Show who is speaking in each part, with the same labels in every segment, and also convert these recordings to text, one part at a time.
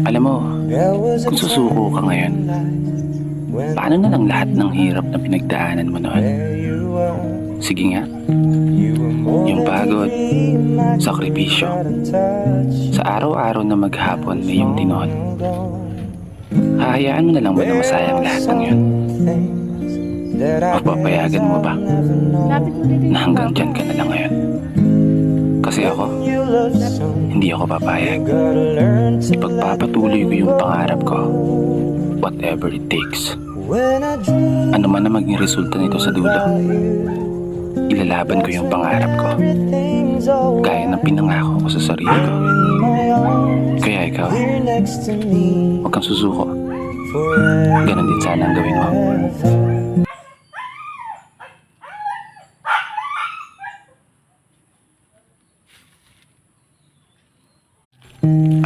Speaker 1: Alam mo, kung susuko ka ngayon, paano na lang lahat ng hirap na pinagdaanan mo noon? Sige nga, yung pagod, sakripisyo, sa araw-araw na maghapon may yung tinon. Hahayaan mo na lang ba na masayang lahat ng yun? Papayagan mo ba na hanggang dyan ka na lang ngayon? Kasi ako, hindi ako papayag. Ipagpapatuloy ko yung pangarap ko, whatever it takes. Ano man na maging resulta nito sa dulo, ilalaban ko yung pangarap ko, gaya ng pinangako ko sa sarili ko. Kaya ikaw, huwag kang susuko. Ganon din sana ang gawin mo.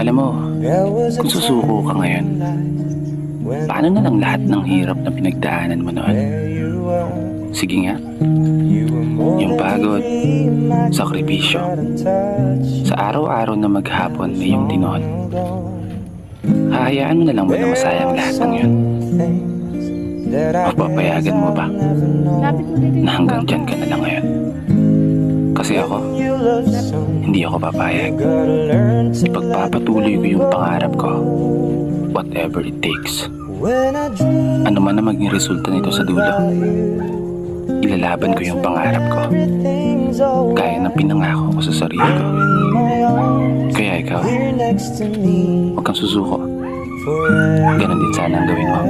Speaker 1: Alam mo, kung susuko ka ngayon, paano na lang lahat ng hirap na pinagdaanan mo noon? Sige nga, yung pagod, sakripisyo, sa araw-araw na maghapon may yung tinon. Hahayaan mo na lang ba na masayang lahat ng yun? Papayagan mo ba na hanggang dyan ka na lang ngayon? Kasi ako, hindi ako papayag. Ipagpapatuloy ko yung pangarap ko, whatever it takes. Ano man na maging resulta nito sa dulo, ilalaban ko yung pangarap ko, gaya ng pinangako ko sa sarili ko. Kaya ikaw, huwag kang susuko. Ganon din sana ang gawin mo.